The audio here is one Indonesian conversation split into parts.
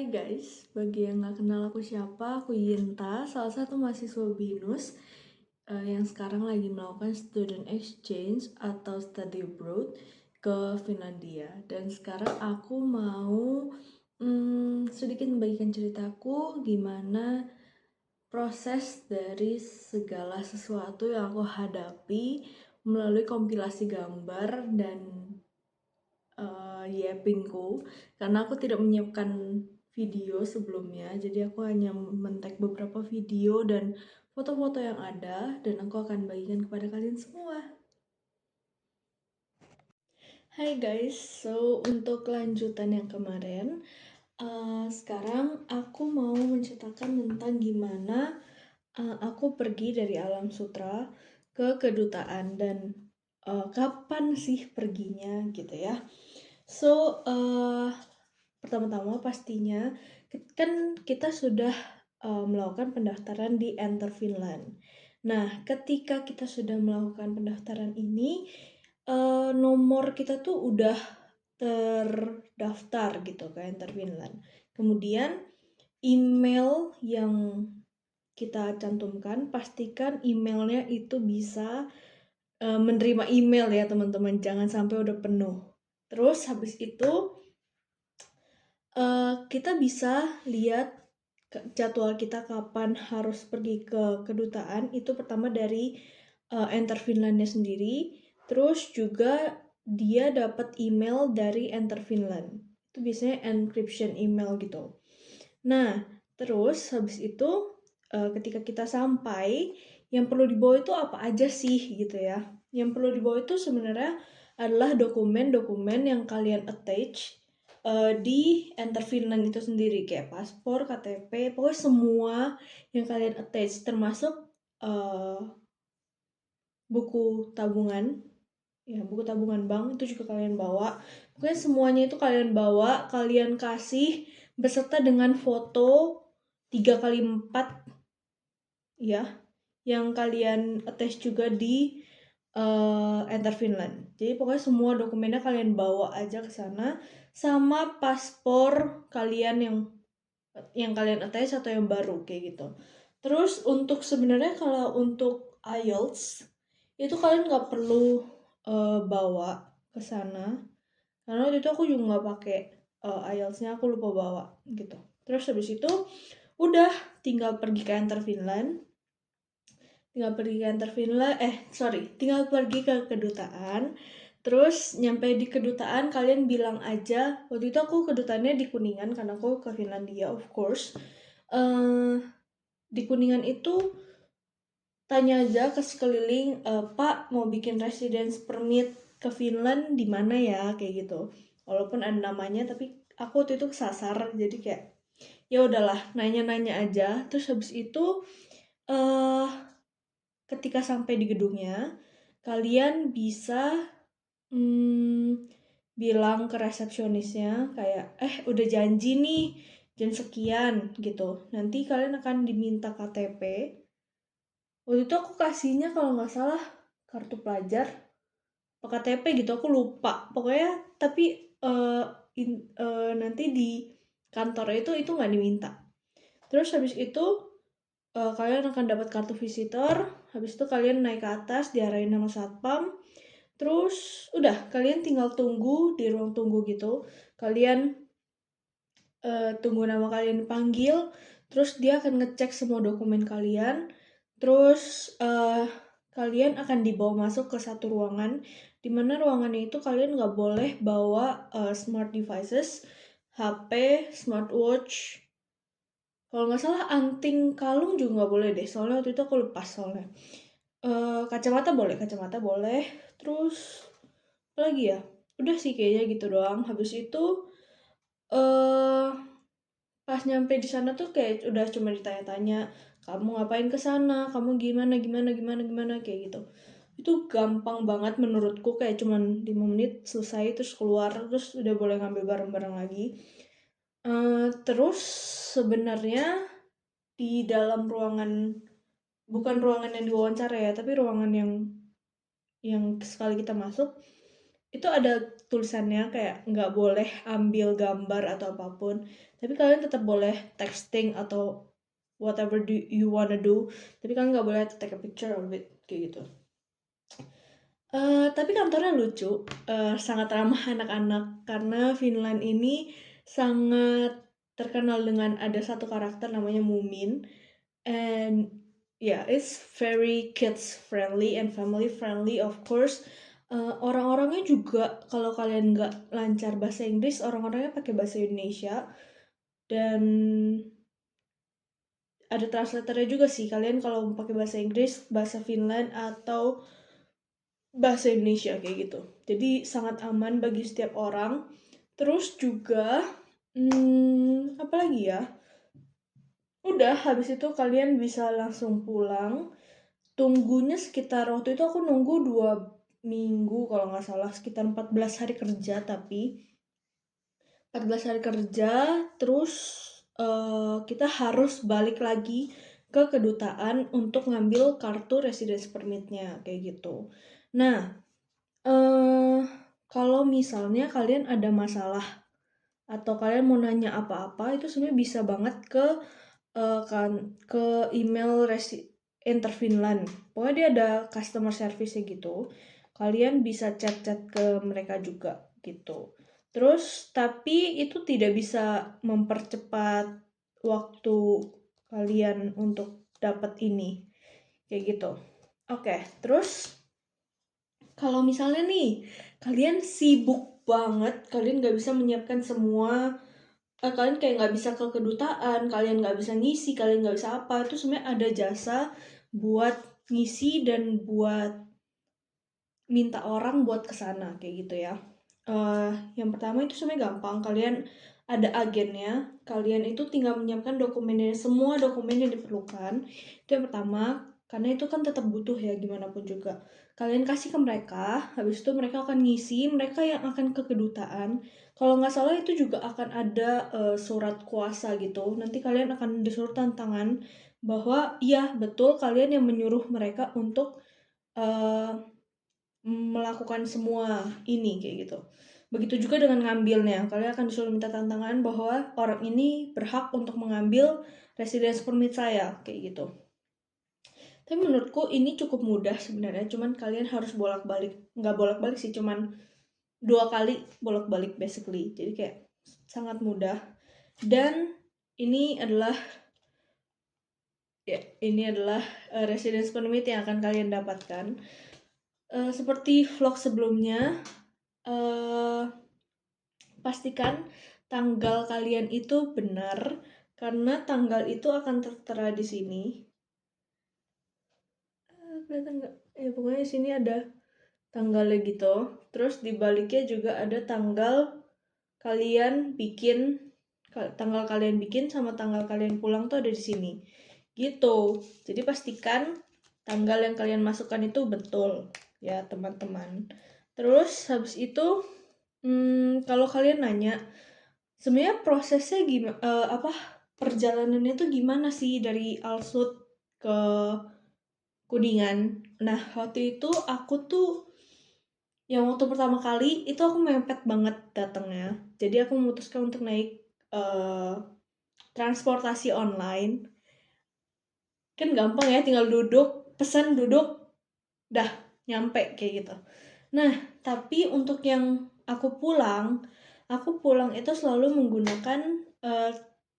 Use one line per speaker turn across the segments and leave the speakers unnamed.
Hai guys, bagi yang gak kenal aku siapa, aku Yinta, salah satu mahasiswa BINUS yang sekarang lagi melakukan student exchange atau study abroad ke Finlandia. Dan sekarang aku mau sedikit membagikan ceritaku gimana proses dari segala sesuatu yang aku hadapi melalui kompilasi gambar dan yappingku, karena aku tidak menyiapkan video sebelumnya, jadi aku hanya men-tag beberapa video dan foto-foto yang ada, dan aku akan bagikan kepada kalian semua. Hai guys, so untuk lanjutan yang kemarin, sekarang aku mau menceritakan tentang gimana aku pergi dari Alam Sutra ke kedutaan dan kapan sih perginya gitu ya. So, pertama-tama pastinya kan kita sudah melakukan pendaftaran di Enter Finland. Nah, ketika kita sudah melakukan pendaftaran ini, nomor kita tuh udah terdaftar gitu ke Enter Finland. Kemudian email yang kita cantumkan, pastikan emailnya itu bisa menerima email ya teman-teman, jangan sampai udah penuh. Terus habis itu kita bisa lihat jadwal kita kapan harus pergi ke kedutaan. Itu pertama dari Enter Finlandnya sendiri, terus juga dia dapat email dari Enter Finland. Itu biasanya encryption email gitu. Nah, terus habis itu ketika kita sampai, yang perlu dibawa itu apa aja sih gitu ya. Yang perlu dibawa itu sebenarnya adalah dokumen-dokumen yang kalian attach di Enter Finland itu sendiri, kayak paspor, KTP, pokoknya semua yang kalian attach, termasuk buku tabungan, ya buku tabungan bank itu juga kalian bawa. Pokoknya semuanya itu kalian bawa, kalian kasih beserta dengan foto 3x4 ya, yang kalian attach juga di Enter Finland. Jadi pokoknya semua dokumennya kalian bawa aja ke sana, sama paspor kalian yang kalian attach atau yang baru kayak gitu. Terus untuk sebenarnya kalau untuk IELTS itu kalian nggak perlu bawa ke sana, karena waktu itu aku juga nggak pakai IELTS-nya, aku lupa bawa gitu. Terus habis itu udah tinggal pergi ke Enter Finland, tinggal pergi ke kedutaan. Terus nyampe di kedutaan, kalian bilang aja, waktu itu aku kedutaannya di Kuningan karena aku ke Finlandia of course. Di Kuningan itu tanya aja ke sekeliling, Pak mau bikin residence permit ke Finland di mana ya, kayak gitu. Walaupun ada namanya, tapi aku waktu itu kesasar, jadi kayak ya udahlah nanya-nanya aja. Terus habis itu ketika sampai di gedungnya, kalian bisa bilang ke resepsionisnya kayak, udah janji nih jam sekian gitu. Nanti kalian akan diminta KTP. Waktu itu aku kasihnya kalau nggak salah kartu pelajar, KTP gitu, aku lupa. Pokoknya tapi nanti di kantor itu nggak diminta. Terus habis itu kalian akan dapat kartu visitor. Habis itu kalian naik ke atas, diarahin sama satpam. Terus udah, kalian tinggal tunggu di ruang tunggu gitu. Kalian tunggu nama kalian dipanggil. Terus dia akan ngecek semua dokumen kalian. Terus kalian akan dibawa masuk ke satu ruangan, dimana ruangannya itu kalian nggak boleh bawa smart devices, HP, smartwatch. Kalau nggak salah anting kalung juga nggak boleh deh, soalnya waktu itu aku lepas soalnya. Kacamata boleh. Terus apa lagi ya? Udah sih kayaknya gitu doang. Habis itu pas nyampe di sana tuh kayak udah cuma ditanya-tanya, kamu ngapain ke sana, kamu gimana kayak gitu. Itu gampang banget menurutku, kayak cuman 5 menit selesai, terus keluar, terus udah boleh ngambil barang-barang lagi. Terus sebenarnya di dalam ruangan, bukan ruangan yang diwawancara ya, tapi ruangan yang sekali kita masuk itu ada tulisannya kayak nggak boleh ambil gambar atau apapun, tapi kalian tetap boleh texting atau whatever you wanna do, tapi kalian nggak boleh take a picture of it kayak gitu. Tapi kantornya lucu, sangat ramah anak-anak karena Finland ini sangat terkenal dengan ada satu karakter namanya Mumin, and yeah, it's very kids friendly and family friendly of course. Orang-orangnya juga kalau kalian nggak lancar bahasa Inggris, orang-orangnya pakai bahasa Indonesia, dan ada translatornya juga sih. Kalian kalau mau pakai bahasa Inggris, bahasa Finland, atau bahasa Indonesia kayak gitu. Jadi sangat aman bagi setiap orang. Terus juga, apa lagi ya? Udah, habis itu kalian bisa langsung pulang. Tunggunya sekitar, waktu itu aku nunggu 2 minggu kalau nggak salah, sekitar 14 hari kerja, tapi 14 hari kerja, terus kita harus balik lagi ke kedutaan untuk ngambil kartu residence permitnya kayak gitu. Nah, kalau misalnya kalian ada masalah atau kalian mau nanya apa-apa, itu sebenarnya bisa banget ke email Enter Finland. Pokoknya dia ada customer service-nya gitu. Kalian bisa chat-chat ke mereka juga gitu. Terus tapi itu tidak bisa mempercepat waktu kalian untuk dapat ini kayak gitu. Oke, terus kalau misalnya nih kalian sibuk banget, kalian nggak bisa menyiapkan semua, kalian kayak nggak bisa ke kedutaan, kalian nggak bisa ngisi, kalian nggak bisa apa, itu sebenarnya ada jasa buat ngisi dan buat minta orang buat kesana kayak gitu ya. Yang pertama itu sebenarnya gampang, kalian ada agennya, kalian itu tinggal menyiapkan dokumennya, semua dokumen yang diperlukan. Itu yang pertama, karena itu kan tetap butuh ya gimana pun juga. Kalian kasih ke mereka, habis itu mereka akan ngisi, mereka yang akan ke kedutaan. Kalau nggak salah itu juga akan ada surat kuasa gitu. Nanti kalian akan disuruh tantangan bahwa iya betul kalian yang menyuruh mereka untuk melakukan semua ini kayak gitu. Begitu juga dengan ngambilnya, kalian akan disuruh minta tantangan bahwa orang ini berhak untuk mengambil residence permit saya kayak gitu. Tapi menurutku ini cukup mudah sebenarnya, cuman kalian harus bolak-balik, nggak bolak-balik sih, cuman 2 kali bolak-balik basically, jadi kayak sangat mudah. Dan ini adalah residence permit yang akan kalian dapatkan. Seperti vlog sebelumnya, pastikan tanggal kalian itu benar, karena tanggal itu akan tertera di sini. Kelihatan nggak? Ya pokoknya di sini ada tanggalnya gitu. Terus di baliknya juga ada tanggal kalian bikin sama tanggal kalian pulang tuh ada di sini. Gitu. Jadi pastikan tanggal yang kalian masukkan itu betul ya teman-teman. Terus habis itu kalau kalian nanya sebenarnya prosesnya gimana, perjalanannya tuh gimana sih dari Alsut ke Kuningan. Nah waktu itu aku tuh yang waktu pertama kali itu aku mepet banget datangnya, jadi aku memutuskan untuk naik transportasi online. Kan gampang ya, tinggal duduk, pesan, duduk, dah nyampe kayak gitu. Nah tapi untuk yang aku pulang itu selalu menggunakan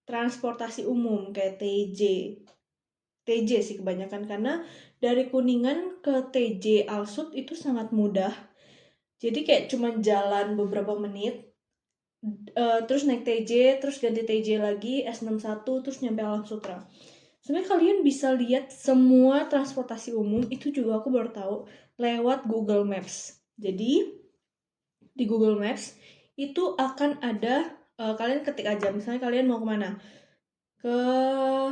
transportasi umum kayak TJ sih kebanyakan, karena dari Kuningan ke TJ Alsut itu sangat mudah. Jadi kayak cuman jalan beberapa menit, terus naik TJ, terus ganti TJ lagi, S61, terus nyampe Alam Sutra. Sebenarnya kalian bisa lihat semua transportasi umum, itu juga aku baru tahu, lewat Google Maps. Jadi, di Google Maps, itu akan ada, kalian ketik aja, misalnya kalian mau kemana? Ke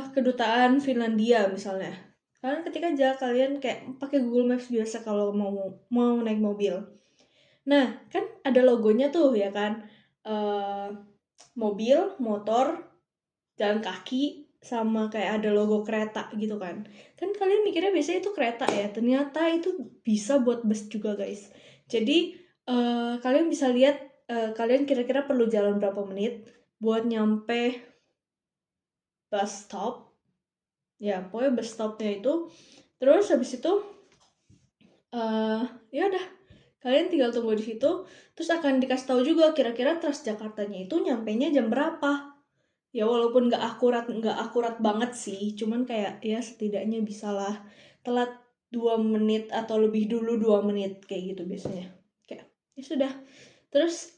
kedutaan Finlandia misalnya. Kalian ketik aja, kalian kayak pakai Google Maps biasa kalau mau naik mobil. Nah, kan ada logonya tuh ya kan, mobil, motor, jalan kaki, sama kayak ada logo kereta gitu kan. Kan kalian mikirnya biasanya itu kereta ya, ternyata itu bisa buat bus juga guys. Jadi kalian bisa lihat kalian kira-kira perlu jalan berapa menit buat nyampe bus stop. Ya, pokoknya bus stopnya itu. Terus habis itu ya udah, kalian tinggal tunggu di situ. Terus akan dikasih tahu juga kira-kira Transjakartanya itu nyampenya jam berapa. Ya walaupun nggak akurat banget sih, cuman kayak ya setidaknya bisalah telat 2 menit atau lebih dulu 2 menit kayak gitu biasanya. Kayak ya sudah. Terus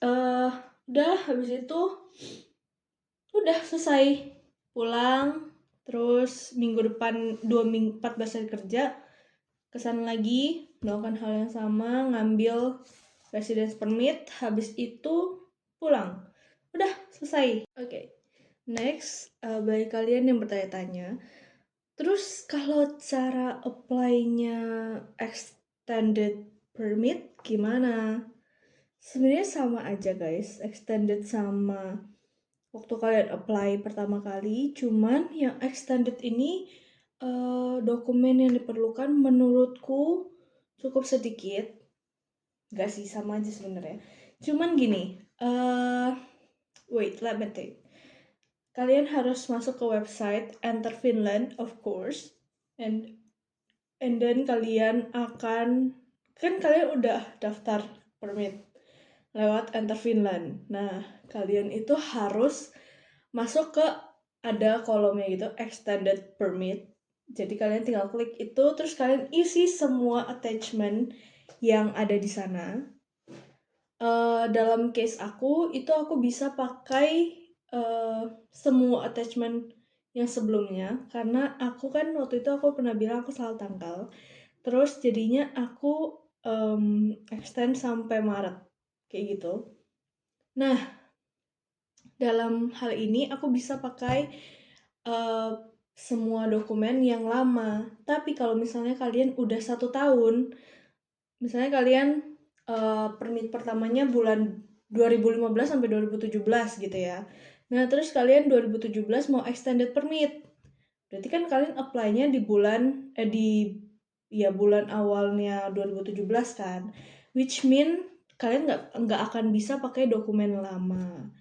udah habis itu udah selesai pulang. Terus minggu depan 14 hari kerja kesana lagi melakukan hal yang sama, ngambil residence permit, habis itu pulang. Udah selesai. Oke. Next, bagi kalian yang bertanya-tanya, terus kalau cara apply-nya extended permit gimana? Sebenarnya sama aja guys, extended sama waktu kalian apply pertama kali, cuman yang extended ini dokumen yang diperlukan menurutku cukup sedikit. Gak sih, sama aja sebenarnya. Cuman gini, wait, let me think. Kalian harus masuk ke website Enter Finland, of course, and then kalian akan, kan kalian udah daftar permit lewat Enter Finland. Nah, kalian itu harus masuk ke ada kolomnya gitu, extended permit. Jadi kalian tinggal klik itu, terus kalian isi semua attachment yang ada di sana. Dalam case aku, itu aku bisa pakai semua attachment yang sebelumnya, karena aku kan waktu itu aku pernah bilang aku salah tanggal. Terus jadinya aku extend sampai Maret, kayak gitu. Nah, dalam hal ini aku bisa pakai semua dokumen yang lama. Tapi kalau misalnya kalian udah 1 tahun, misalnya kalian permit pertamanya bulan 2015 sampai 2017 gitu ya. Nah, terus kalian 2017 mau extended permit. Berarti kan kalian apply-nya di bulan bulan awalnya 2017 kan. Which mean kalian nggak akan bisa pakai dokumen lama.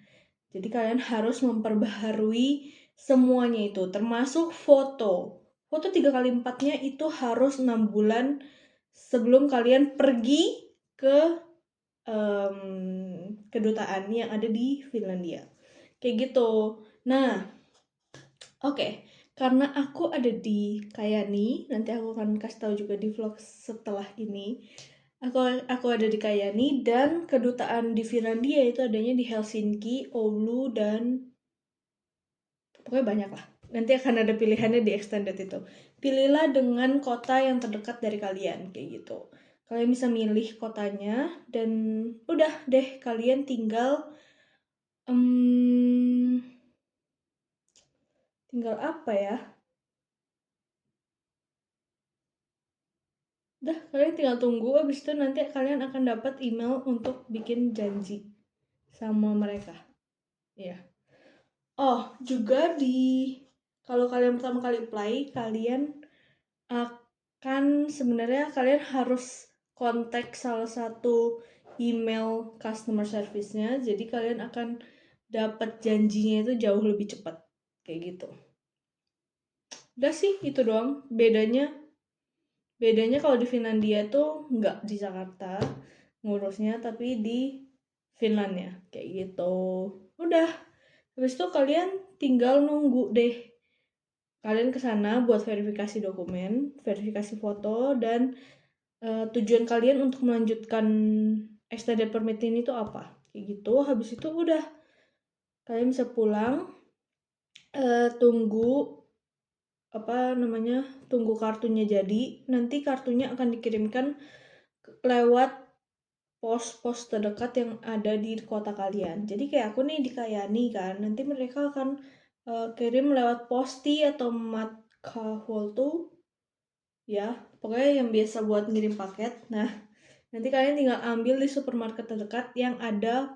Jadi kalian harus memperbaharui semuanya itu, termasuk foto. Foto 3x4-nya itu harus 6 bulan sebelum kalian pergi ke kedutaan yang ada di Finlandia. Kayak gitu. Nah, oke. Karena aku ada di Kajaani, nanti aku akan kasih tahu juga di vlog setelah ini. Aku ada di Kajaani, dan kedutaan di Finlandia itu adanya di Helsinki, Oulu, dan pokoknya banyak lah. Nanti akan ada pilihannya di extended itu. Pilihlah dengan kota yang terdekat dari kalian, kayak gitu. Kalian bisa milih kotanya, dan udah deh, kalian tinggal apa ya? Udah, kalian tinggal tunggu, abis itu nanti kalian akan dapat email untuk bikin janji sama mereka. Iya. Oh, juga kalau kalian pertama kali apply, kalian sebenarnya kalian harus kontak salah satu email customer service-nya, jadi kalian akan dapat janjinya itu jauh lebih cepat, kayak gitu. Udah sih, itu doang. Bedanya kalau di Finlandia tuh nggak di Jakarta ngurusnya, tapi di Finlandnya, kayak gitu. Udah, habis itu kalian tinggal nunggu deh. Kalian kesana buat verifikasi dokumen, verifikasi foto, dan tujuan kalian untuk melanjutkan extended permit ini tuh apa, kayak gitu. Habis itu udah, kalian bisa pulang, tunggu tunggu kartunya jadi. Nanti kartunya akan dikirimkan lewat pos-pos terdekat yang ada di kota kalian. Jadi kayak aku nih di Kajaani kan, nanti mereka akan kirim lewat Posti atau Matkahuolto, ya pokoknya yang biasa buat ngirim paket. Nah, nanti kalian tinggal ambil di supermarket terdekat yang ada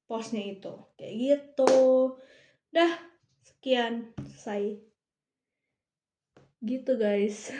posnya itu, kayak gitu. Dah, sekian, selesai gitu guys.